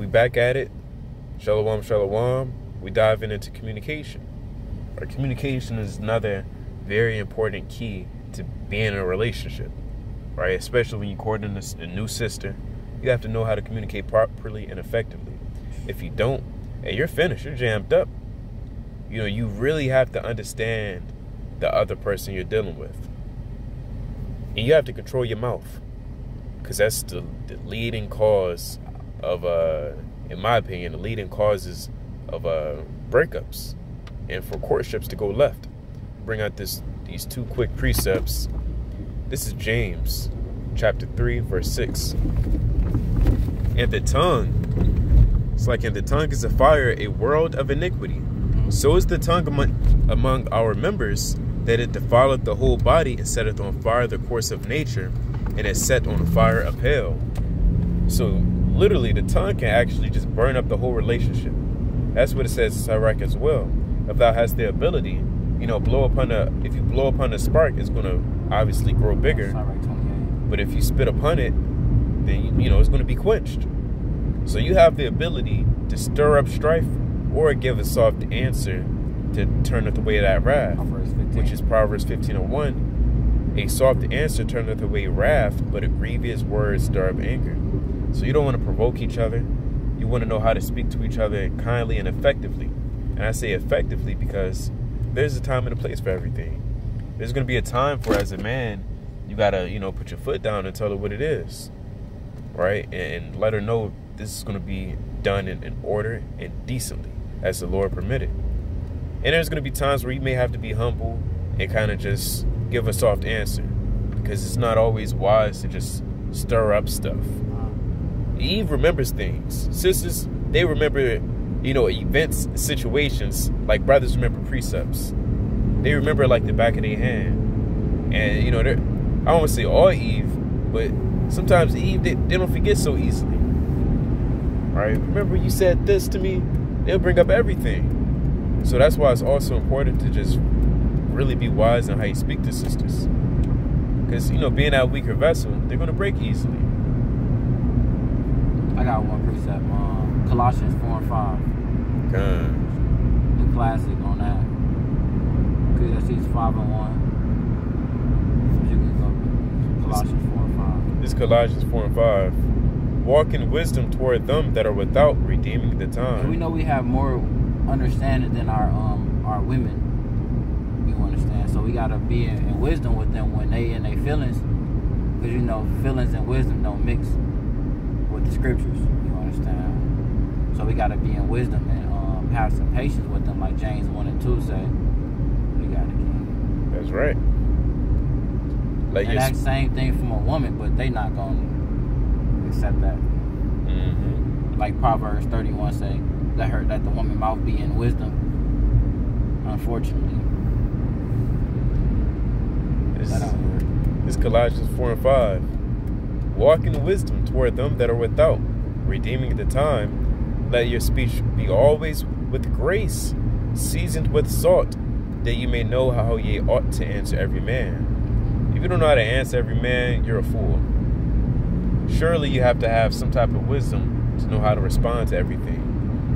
We back at it. Shalom, shalom. We diving into communication. Our communication is another very important key to being in a relationship, right? Especially when you're courting a new sister. You have to know how to communicate properly and effectively. If you don't, hey, you're finished. You're jammed up. You know, you really have to understand the other person you're dealing with. And you have to control your mouth. Because that's the leading cause of, in my opinion, the leading causes of breakups. And for courtships to go left. Bring out these two quick precepts. This is James chapter 3, verse 6. And the tongue, it's like, and the tongue is a fire, a world of iniquity. So is the tongue among our members, that it defileth the whole body, and setteth on fire the course of nature, and is set on fire of hell. So literally, the tongue can actually just burn up the whole relationship. That's what it says in Sirach as well. If thou hast the ability, you know, if you blow upon a spark, it's going to obviously grow bigger. But if you spit upon it, then, you know, it's going to be quenched. So you have the ability to stir up strife or give a soft answer to turneth away that wrath, which is Proverbs 15:1. A soft answer turneth away wrath, but a grievous word stir up anger. So you don't want to provoke each other. You want to know how to speak to each other kindly and effectively. And I say effectively because there's a time and a place for everything. There's going to be a time for, as a man, you got to, you know, put your foot down and tell her what it is, right? And let her know this is going to be done in order and decently, as the Lord permitted. And there's going to be times where you may have to be humble and kind of just give a soft answer, because it's not always wise to just stir up stuff. Eve remembers things. Sisters, they remember, you know, events, situations, like brothers remember precepts. They remember like the back of their hand. And, you know, I don't want to say all Eve, but sometimes Eve, they don't forget so easily. Right? Remember you said this to me? They'll bring up everything. So that's why it's also important to just really be wise in how you speak to sisters. Because, you know, being that weaker vessel, they're going to break easily. I got one precept, Colossians 4 and 5. The classic on that. Ecclesiastes 5 and 1. You can go Colossians 4 and 5. This is Colossians 4 and 5. Walk in wisdom toward them that are without, redeeming the time. And we know we have more understanding than our women. You understand? So we gotta be in wisdom with them when they in their feelings, because, you know, feelings and wisdom don't mix with the scriptures. You understand? So we gotta be in wisdom and have some patience with them, like James 1 and 2 say. We gotta keep. That's right. Like, and that same thing from a woman, but they not gonna accept that. Like Proverbs 31 say, let the woman mouth be in wisdom. Unfortunately, it's Colossians 4 and 5. Walk in wisdom toward them that are without, redeeming the time. Let your speech be always with grace, seasoned with salt, that you may know how ye ought to answer every man. If you don't know how to answer every man, you're a fool. Surely you have to have some type of wisdom to know how to respond to everything.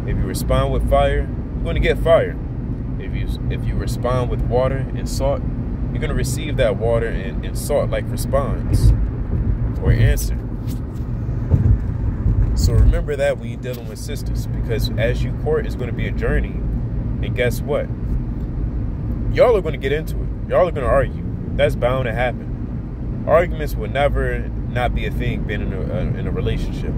If you respond with fire, you're going to get fire. If you respond with water and salt, you're going to receive that water and salt-like response or answer. So remember that when you're dealing with sisters, because as you court, it's going to be a journey. And guess what? Y'all are going to get into it. Y'all are going to argue. That's bound to happen. Arguments will never not be a thing being in a relationship.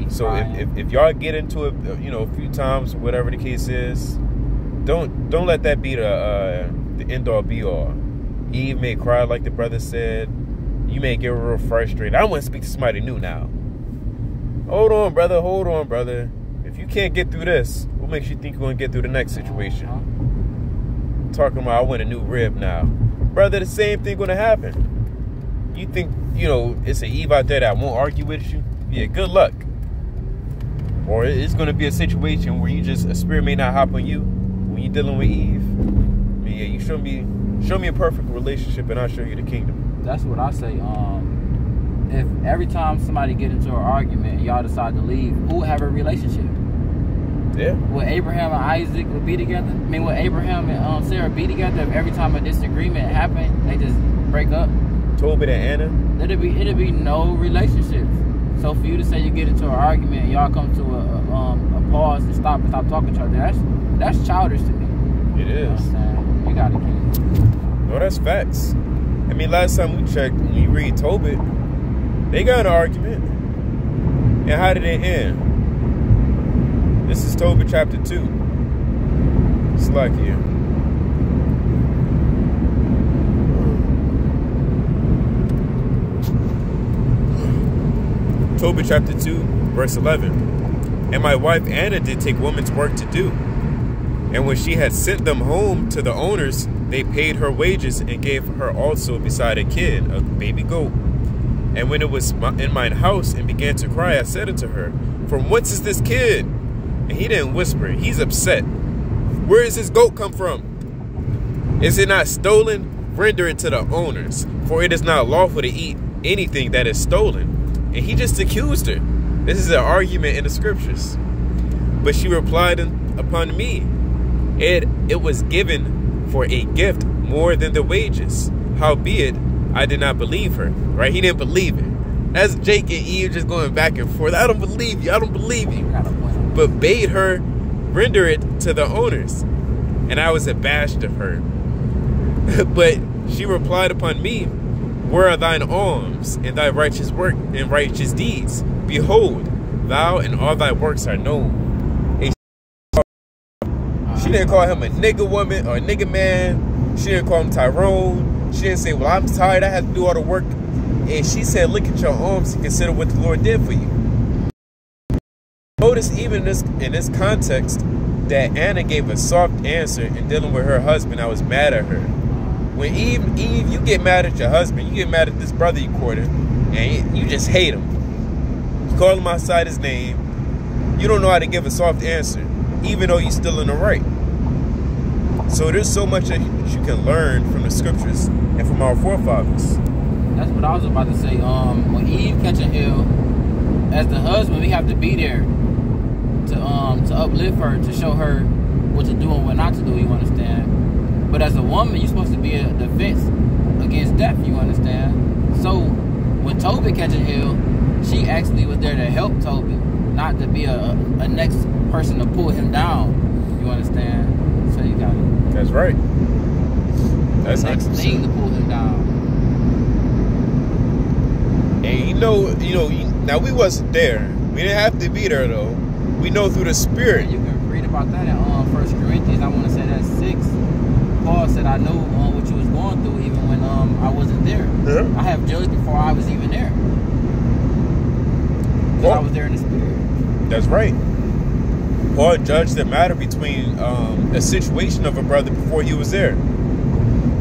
So if y'all get into it, you know, a few times, whatever the case is, don't let that be the end all be all. Eve may cry like the brother said. You may get real frustrated. I want to speak to somebody new now. Hold on, brother. Hold on, brother. If you can't get through this, what makes you think you're going to get through the next situation? Talking about I want a new rib now. Brother, the same thing going to happen. You think, you know, it's an Eve out there that won't argue with you? Yeah, good luck. Or it's going to be a situation where a spirit may not hop on you when you're dealing with Eve. I mean, yeah, you show me a perfect relationship and I'll show you the kingdom. That's what I say. if every time somebody get into an argument and y'all decide to leave, who would have a relationship? Yeah. Would Abraham and Isaac would be together? I mean, would Abraham and Sarah be together if every time a disagreement happened, they just break up? Tobit and Anna? It'd be no relationships. So for you to say you get into an argument and y'all come to a pause and stop talking to each other, that's childish to me. It is. You know what I'm saying? You gotta keep. No, that's facts. I mean, last time we checked, when you read Tobit, they got in an argument. And how did it end? This is Tobit chapter 2. Slakia. Tobit chapter 2, verse 11. And my wife Anna did take woman's work to do. And when she had sent them home to the owners, they paid her wages and gave her also beside a kid, a baby goat. And when it was in mine house and began to cry, I said unto her, from whence is this kid? And he didn't whisper. He's upset. Where is this goat come from? Is it not stolen? Render it to the owners, for it is not lawful to eat anything that is stolen. And he just accused her. This is an argument in the scriptures. But she replied upon me, it was given for a gift more than the wages. Howbeit, I did not believe her. Right? He didn't believe it. That's Jake and Eve just going back and forth. I don't believe you. I don't believe you. But bade her render it to the owners. And I was abashed of her. But she replied upon me, where are thine alms and thy righteous work and righteous deeds? Behold, thou and all thy works are known. She didn't call him a nigga woman or a nigga man. She didn't call him Tyrone. She didn't say, well, I'm tired, I have to do all the work. And she said, look at your alms and consider what the Lord did for you. Notice even in this context that Anna gave a soft answer in dealing with her husband. I was mad at her. When Eve, you get mad at your husband, you get mad at this brother you courted, and you just hate him. You call him outside his name. You don't know how to give a soft answer, even though you're still in the right. So there's so much that you can learn from the scriptures and from our forefathers. That's what I was about to say. When Eve catching ill, as the husband, we have to be there to uplift her, to show her what to do and what not to do. You understand? But as a woman, you're supposed to be a defense against death. You understand? So when Tobit catching ill, she actually was there to help Tobit, not to be a next person to pull him down. You understand? So you got it. That's right. That's the next thing to pull him down. And you know, now we wasn't there. We didn't have to be there though. We know through the Spirit. You can read about that in 1 Corinthians. I want to say that's 6. Paul said, I know what you was going through even when I wasn't there. Yeah. I have judged before I was even there. Because I was there in the Spirit. That's right. Paul judged the matter between a situation of a brother before he was there.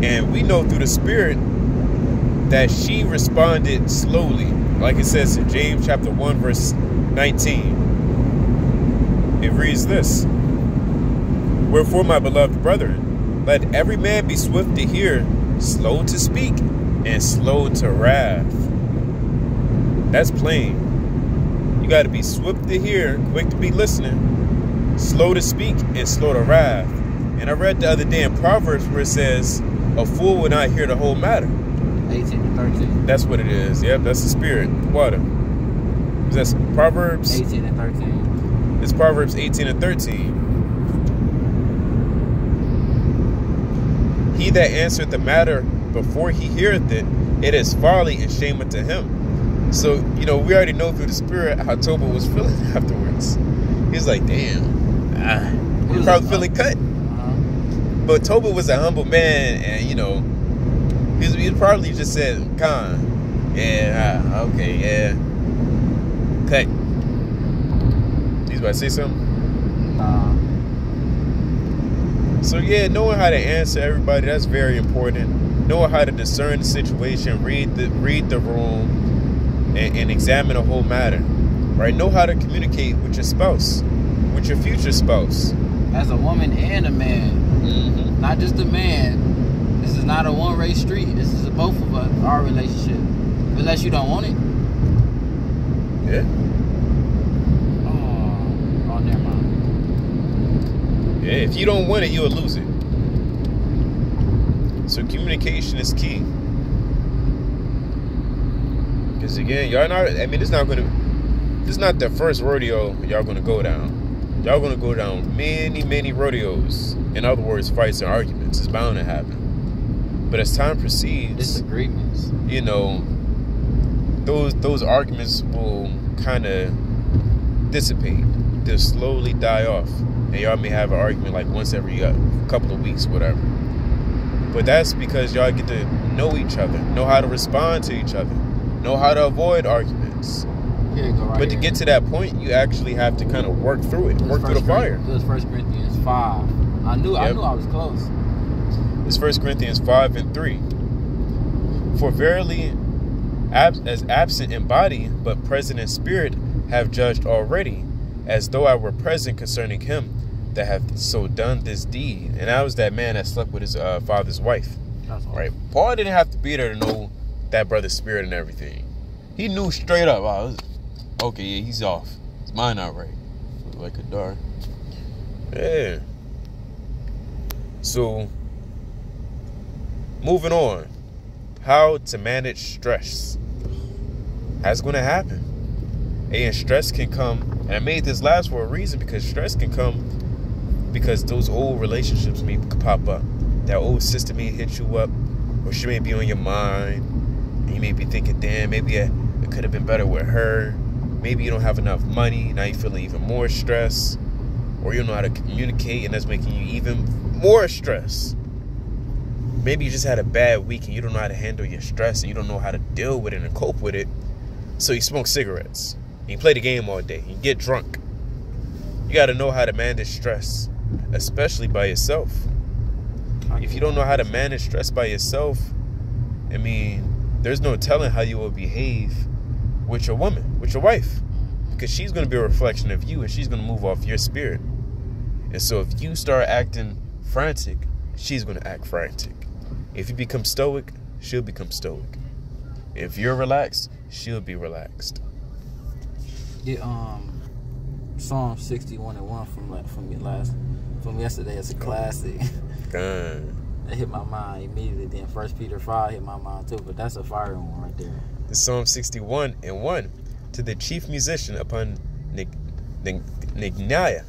And we know through the Spirit that she responded slowly. Like it says in James chapter 1, verse 19. It reads this. Wherefore, my beloved brethren, let every man be swift to hear, slow to speak, and slow to wrath. That's plain. You got to be swift to hear, quick to be listening, slow to speak, and slow to wrath. And I read the other day in Proverbs where it says, a fool will not hear the whole matter. 18 to 13. That's what it is. Yep, that's the Spirit. Water. That's Proverbs 18 and 13. It's Proverbs 18 and 13. He that answereth the matter before he heareth it, it is folly and shame unto him. So, we already know through the Spirit how Tobit was feeling afterwards. He's like, damn. He was probably feeling cut. But Tobit was a humble man, and, he probably just said, Khan, yeah, okay, yeah, cut. He's about to say something? Nah. So yeah, knowing how to answer everybody, that's very important. Knowing how to discern the situation, read the room, and examine the whole matter. Right? Know how to communicate with your spouse, with your future spouse. As a woman and a man. Mm-hmm. Not just a man. This is not a one-way street. This is both of us, our relationship. Unless you don't want it. Yeah. Oh, never mind. Yeah, if you don't win it, you'll lose it. So communication is key. Because again, y'all not, I mean, this is not the first rodeo y'all gonna go down. Y'all gonna go down many rodeos. In other words, fights and arguments. It's bound to happen. But as time proceeds, Disagreements. you know, those arguments will kind of dissipate. They'll slowly die off. And y'all may have an argument like once every couple of weeks, whatever. But that's because y'all get to know each other, know how to respond to each other, know how to avoid arguments. Here you go, right. But to get to that point, you actually have to kind of work through it, work through the fire. It was 1 Corinthians 5. I knew I was close. It's 1 Corinthians 5:3. For verily, as absent in body, but present in spirit, have judged already, as though I were present concerning him that hath so done this deed. And that was that man that slept with his father's wife. That's awesome. Right? Paul didn't have to be there to know that brother's spirit and everything. He knew straight up, okay, yeah, he's off. His mind not right. Like a dart. Yeah. So, moving on. How to manage stress. That's going to happen. And stress can come, and I made this last for a reason, because stress can come because those old relationships may pop up. That old sister may hit you up, or she may be on your mind, and you may be thinking, damn, maybe it could have been better with her. Maybe you don't have enough money, now you're feeling even more stress, or you don't know how to communicate, and that's making you even more stress. Maybe you just had a bad week and you don't know how to handle your stress, and you don't know how to deal with it and cope with it, so you smoke cigarettes, and you play the game all day, you get drunk. You got to know how to manage stress, especially by yourself. If you don't know how to manage stress by yourself, I mean, there's no telling how you will behave with your woman, with your wife, because she's going to be a reflection of you, and she's going to move off your spirit. And so if you start acting frantic, she's going to act frantic. If you become stoic, she'll become stoic. If you're relaxed, she'll be relaxed. Yeah, Psalm 61:1 from yesterday. It's a classic. God. That hit my mind immediately. Then 1 Peter 5 hit my mind too, but that's a fire one right there. The Psalm 61:1 to the chief musician upon Nigniah,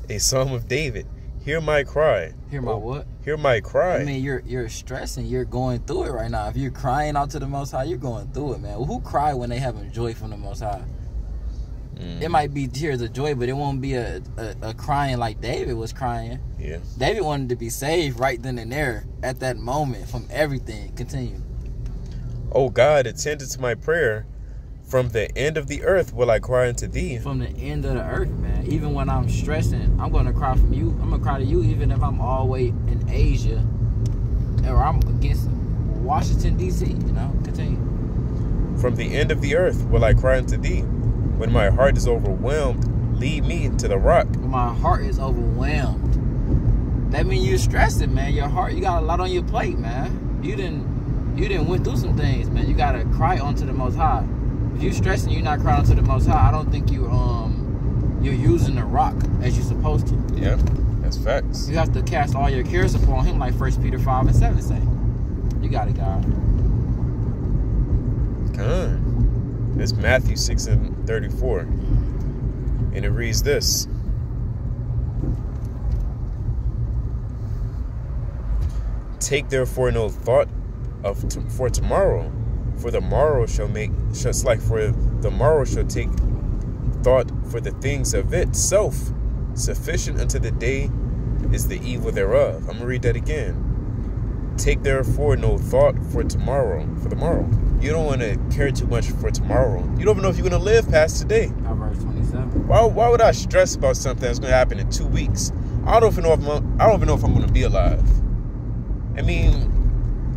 a psalm of David. Hear my cry. Hear my what? Hear my cry. I mean, you're stressing. You're going through it right now. If you're crying out to the Most High, you're going through it, man. Well, who cry when they having joy from the Most High? It might be tears of joy, but it won't be a crying like David was crying. Yeah. David wanted to be saved right then and there at that moment from everything. Continue. Oh God, attend to my prayer. From the end of the earth will I cry unto thee. From the end of the earth, man. Even when I'm stressing, I'm going to cry from you. I'm going to cry to you even if I'm all the way in Asia or I'm against Washington, D.C., you know. Continue. From the end of the earth will I cry unto thee. When my heart is overwhelmed, lead me to the rock. When my heart is overwhelmed. That means you're stressing, man. Your heart, you got a lot on your plate, man. You didn't went through some things, man. You got to cry onto the Most High. If you're stressing, you're not crying to the Most High. I don't think you're using the rock as you're supposed to. Yeah, that's facts. You have to cast all your cares upon Him, like 1 Peter 5:7 say. You got it, God. God. It's Matthew 6:34, and it reads this: Take therefore no thought for tomorrow. For the morrow shall take thought for the things of itself. Sufficient unto the day is the evil thereof. I'm gonna read that again. Take therefore no thought for tomorrow, for the morrow. You don't want to care too much for tomorrow. You don't even know if you're gonna live past today. Verse 27. Why would I stress about something that's gonna happen in 2 weeks? I don't even know if I'm gonna be alive. I mean,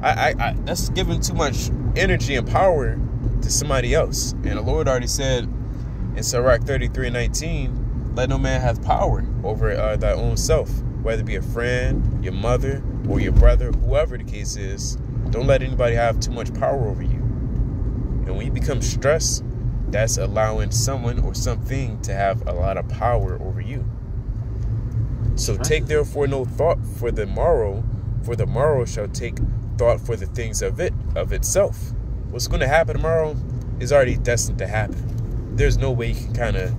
I that's giving too much energy and power to somebody else. And the Lord already said in Sirach 33:19, let no man have power over thy own self, whether it be a friend, your mother, or your brother, whoever the case is. Don't let anybody have too much power over you. And when you become stressed, that's allowing someone or something to have a lot of power over you. So take therefore no thought for the morrow shall take thought for the things of itself. What's going to happen tomorrow is already destined to happen. There's no way you can kind of,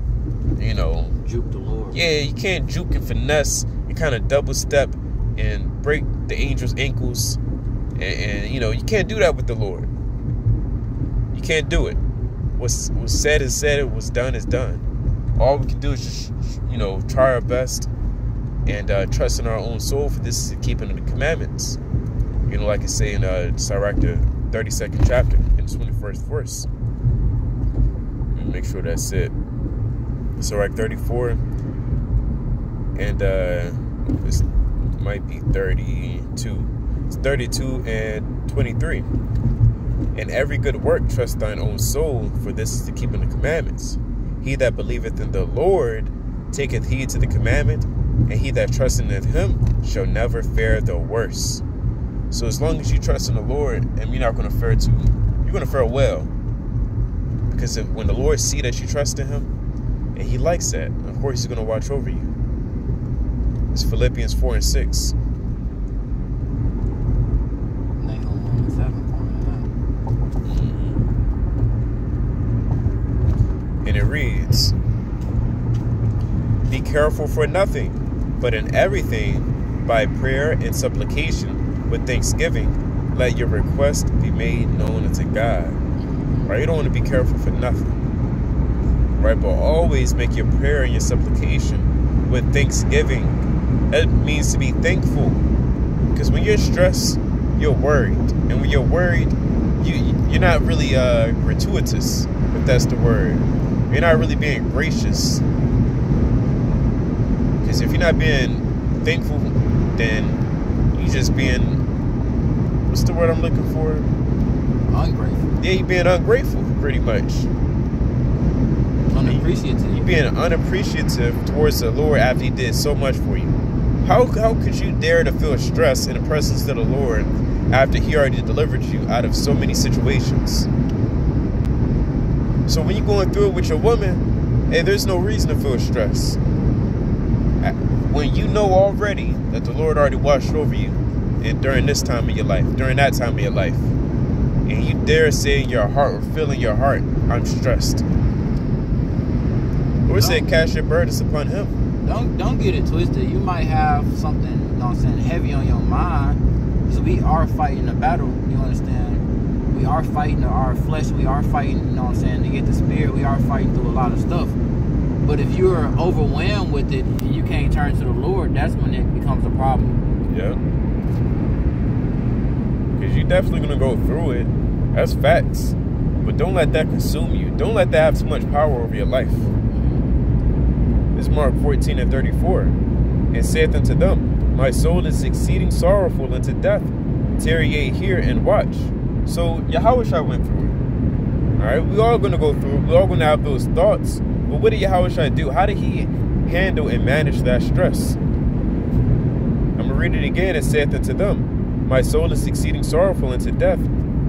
juke the Lord. Yeah, you can't juke and finesse and kind of double step and break the angel's ankles. And you can't do that with the Lord. You can't do it. What's said is said. What's done is done. All we can do is just, try our best and trust in our own soul, for this is the keeping of the commandments. Like I say in Sirach, the 32nd chapter, in the 21st verse. Let me make sure that's it. Sirach 34, and this might be 32. It's 32 and 23. In every good work trust thine own soul, for this is the keeping the commandments. He that believeth in the Lord taketh heed to the commandment, and he that trusteth in him shall never fare the worse. So as long as you trust in the Lord, and you're not going to fare you're going to fare well. Because when the Lord see that you trust in him, and he likes that, of course he's going to watch over you. It's Philippians 4 and 6. And it reads, be careful for nothing, but in everything, by prayer and supplication, with thanksgiving, let your request be made known unto God. Right? You don't want to be careful for nothing. Right? But always make your prayer and your supplication with thanksgiving. That means to be thankful. Because when you're stressed, you're worried. And when you're worried, you're not really gratuitous, if that's the word. You're not really being gracious. Because if you're not being thankful, then you just being, what's the word I'm looking for? Ungrateful. Yeah, you're being ungrateful, pretty much. Unappreciative. You're being unappreciative towards the Lord after he did so much for you. How could you dare to feel stress in the presence of the Lord after he already delivered you out of so many situations? So when you're going through it with your woman, hey, there's no reason to feel stress. When you know already that the Lord already watched over you and during this time of your life, during that time of your life, and you dare say in your heart or feel in your heart, I'm stressed. Lord said, cast your burdens upon him. Don't get it twisted. You might have something, heavy on your mind. Because we are fighting a battle, you understand? We are fighting our flesh. We are fighting, to get the spirit. We are fighting through a lot of stuff. But if you're overwhelmed with it and you can't turn to the Lord, that's when it becomes a problem. Yeah. Because you're definitely going to go through it. That's facts. But don't let that consume you. Don't let that have too much power over your life. This is Mark 14 and 34. And saith unto them, my soul is exceeding sorrowful unto death. Tarry ye here and watch. So Yahushua went through it. All right, we all going to go through it. We're all going to have those thoughts. But what did Yahushua do? How did he handle and manage that stress? I'm going to read it again. It saith unto them, my soul is exceeding sorrowful unto death.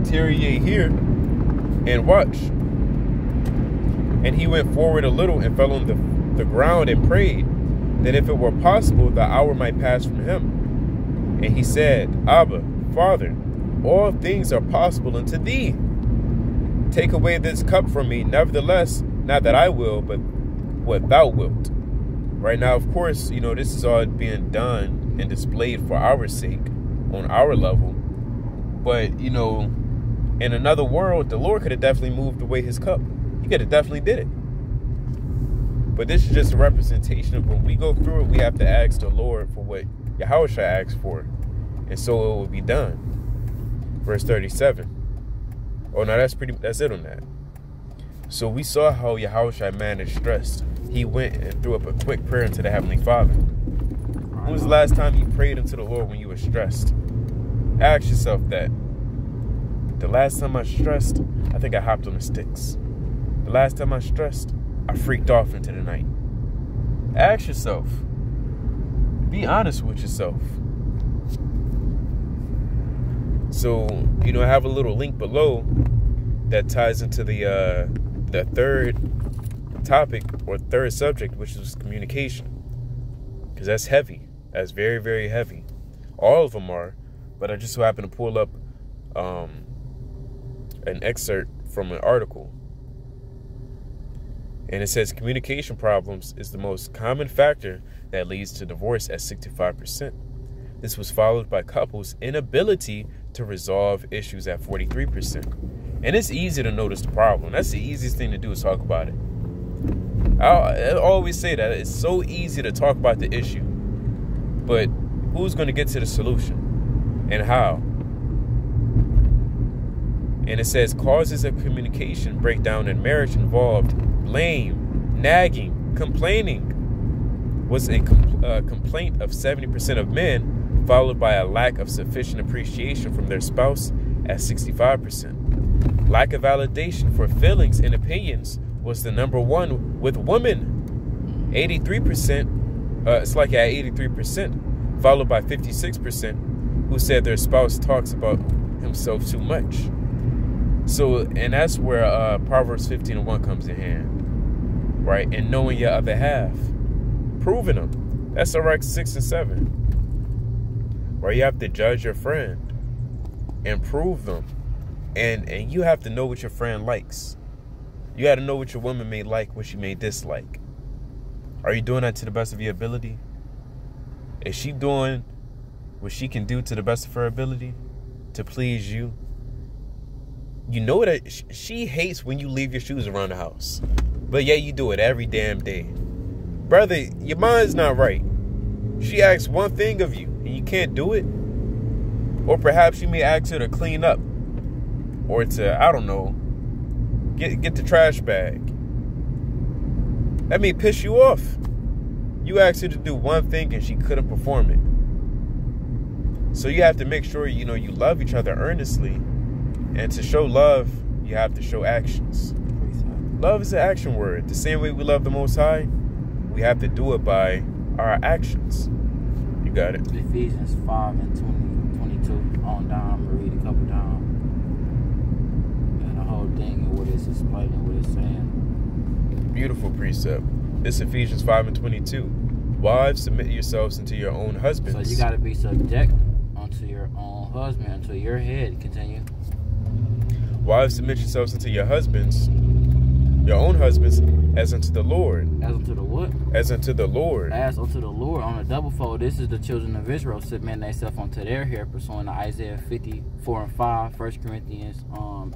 Tarry ye here and watch. And he went forward a little and fell on the ground and prayed that if it were possible, the hour might pass from him. And he said, Abba, Father, all things are possible unto thee. Take away this cup from me. Nevertheless, not that I will, but what thou wilt. Right now, of course, this is all being done and displayed for our sake, on our level. But, in another world, the Lord could have definitely moved away his cup. He could have definitely did it. But this is just a representation of when we go through it, we have to ask the Lord for what Yahushua asked for. And so it will be done. Verse 37. Oh, no, that's it on that. So we saw how Yahushua managed stress. He went and threw up a quick prayer unto the Heavenly Father. When was the last time you prayed unto the Lord when you were stressed? Ask yourself that. The last time I stressed, I think I hopped on the sticks. The last time I stressed, I freaked off into the night. Ask yourself. Be honest with yourself. So, I have a little link below that ties into the the third topic or third subject, which is communication. Because that's heavy. That's very, very heavy. All of them are. But I just so happen to pull up an excerpt from an article. And it says communication problems is the most common factor that leads to divorce at 65%. This was followed by couples' inability to resolve issues at 43%. And it's easy to notice the problem. That's the easiest thing to do is talk about it. I always say that. It's so easy to talk about the issue. But who's going to get to the solution? And how? And it says causes of communication breakdown in marriage involved blame, nagging, complaining was a complaint of 70% of men, followed by a lack of sufficient appreciation from their spouse at 65%. Lack of validation for feelings and opinions was the number one with women, 83%. It's like at 83%, followed by 56% who said their spouse talks about himself too much. So, and that's where Proverbs 15:1 comes in hand, right? And knowing your other half, proving them. That's Sirach 6 and 7, where you have to judge your friend and prove them, and you have to know what your friend likes. You got to know what your woman may like, what she may dislike. Are you doing that to the best of your ability? Is she doing what she can do to the best of her ability to please you? You know that she hates when you leave your shoes around the house, but yet you do it every damn day. Brother, your mind's not right. She asks one thing of you and you can't do it. Or perhaps you may ask her to clean up, or to, I don't know, get the trash bag. That may piss you off. You asked her to do one thing and she couldn't perform it. So you have to make sure, you love each other earnestly. And to show love, you have to show actions. Love is an action word. The same way we love the Most High, we have to do it by our actions. You got it. Ephesians 5 and 22 on down. I'm going to read a couple down. And the whole thing and what it's explaining, what it's saying. Beautiful precept. This Ephesians 5 and 22. Wives, submit yourselves unto your own husbands. So you got to be subject unto your own husband, unto your head. Continue. Wives, submit yourselves unto your husbands, your own husbands, as unto the Lord. As unto the what? As unto the Lord. As unto the Lord. On a double fold, this is the children of Israel submitting themselves unto their hair, pursuing to Isaiah 54 and 5, 1 Corinthians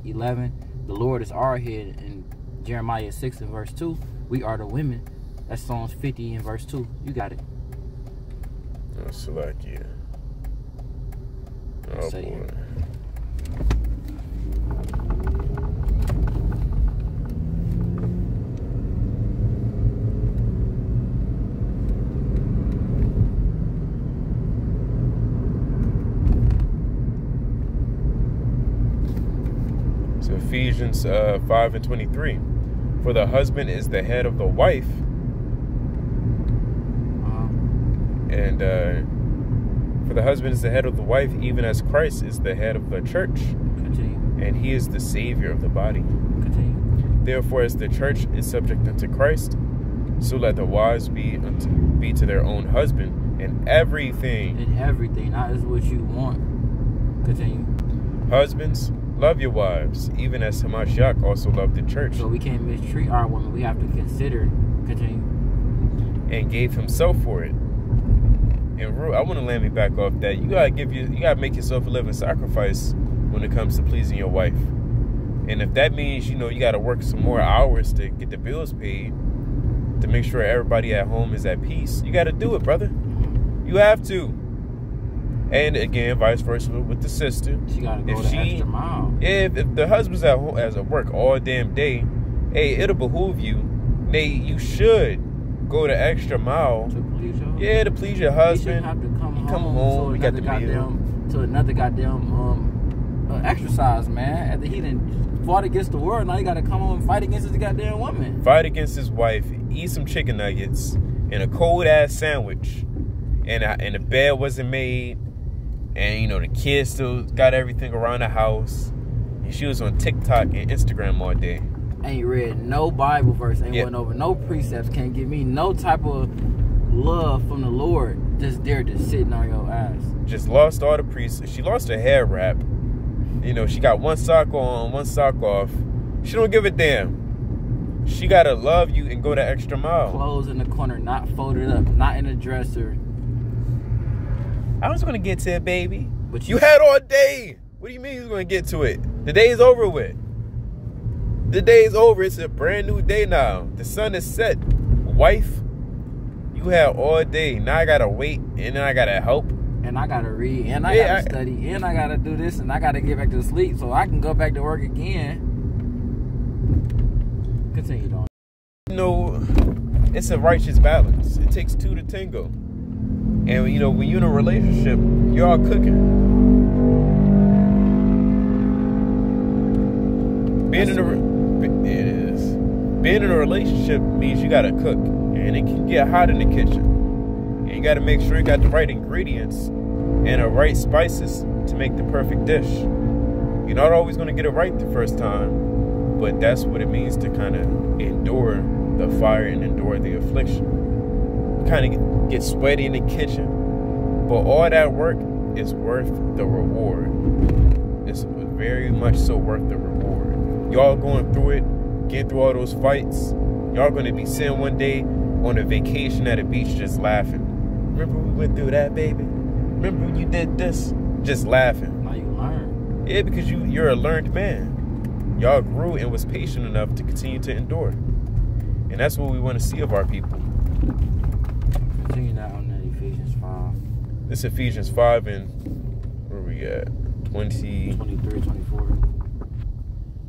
11. The Lord is our head. In Jeremiah 6 and verse 2, we are the women. That's Psalms 50 and verse 2. You got it. Salakia. Oh, boy. Ephesians 5 and 23. For the husband is the head of the wife. And for the husband is the head of the wife, even as Christ is the head of the church. Continue. And he is the Savior of the body. Continue. Therefore, as the church is subject unto Christ, so let the wives be to their own husband in everything. In everything, not as what you want. Continue. Husbands, love your wives, even as Hamashiach also loved the church. So we can't mistreat our women. We have to consider. Continue. And gave himself for it. And I want to land me back off that. You gotta make yourself a living sacrifice when it comes to pleasing your wife. And if that means, you gotta work some more hours to get the bills paid, to make sure everybody at home is at peace, you gotta do it, brother. You have to. And again, vice versa with the sister. She gotta go the extra mile. If the husband's at home at work all damn day, hey, it'll behoove you. You should go the extra mile. To please your husband. Yeah, to please your husband. You have to come home. You got the to another goddamn exercise, man. After he done fought against the world, now you gotta come home and fight against his goddamn woman. Fight against his wife. Eat some chicken nuggets and a cold ass sandwich, and the bed wasn't made. And, the kids still got everything around the house. And she was on TikTok and Instagram all day. ain't read no Bible verse, ain't Yeah. went over no precepts, can't give me no type of love from the Lord, just there just sitting on your ass. Just lost all the precepts. She lost her hair wrap. You know, she got one sock on, one sock off. She don't give a damn. She gotta love you and go the extra mile. Clothes in the corner, not folded up, not in a dresser. I was gonna get to it, baby. But You had all day. What do you mean you was gonna get to it? The day is over with. The day is over. It's a brand new day now. The sun is set. Wife, you had all day. Now I gotta wait, and then I gotta help. And I gotta read, and I gotta study, and I gotta do this, and I gotta get back to sleep so I can go back to work again. Continue, Don. You know, it's a righteous balance. It takes two to tango. And, you know, when you're in a relationship, you're all cooking. Being in a relationship means you gotta cook. And it can get hot in the kitchen. And you gotta make sure you got the right ingredients and the right spices to make the perfect dish. You're not always gonna get it right the first time. But that's what it means to kind of endure the fire and endure the affliction. Kind of get sweaty in the kitchen. But all that work is worth the reward. It's very much so worth the reward. Y'all going through it, getting through all those fights. Y'all going to be sitting one day on a vacation at a beach just laughing. Remember we went through that, baby? Remember when you did this? Just laughing. Now you learn. Yeah, because you're a learned man. Y'all grew and was patient enough to continue to endure. And that's what we want to see of our people. Continue that on that Ephesians 5. This is Ephesians 5 and where we at? 23, 24.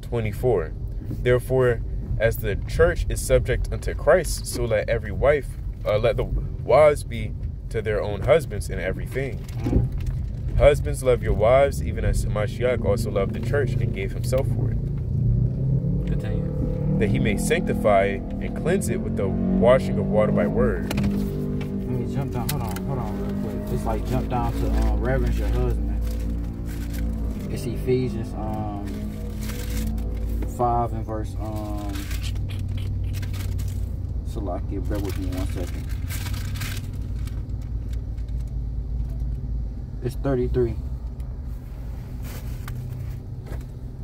24. Therefore, as the church is subject unto Christ, so let the wives be to their own husbands in everything. Mm-hmm. Husbands, love your wives, even as Mashiach also loved the church and gave himself for it. Continue. That he may sanctify it and cleanse it with the washing of water by word. Let me jump down. Hold on real quick. It's like jump down to reverence your husband. It's Ephesians 5 and verse Salakia, bear with me 1 second. It's 33.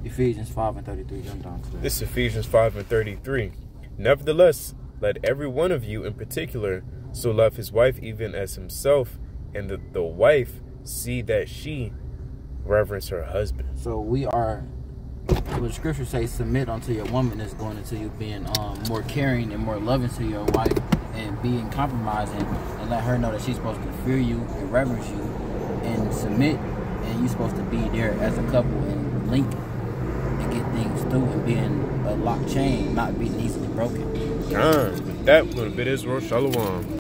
Ephesians 5 and 33. Jump down to that. This is Ephesians 5 and 33. Nevertheless, let every one of you in particular so love his wife even as himself, and the wife see that she reverence her husband. So we are, what the scripture says, submit unto your woman is going into you being more caring and more loving to your wife and being compromising, and let her know that she's supposed to fear you and reverence you and submit, and you're supposed to be there as a couple and link and get things through and being a locked chain, not being easily broken. With that, we're going to bid Israel Shalom.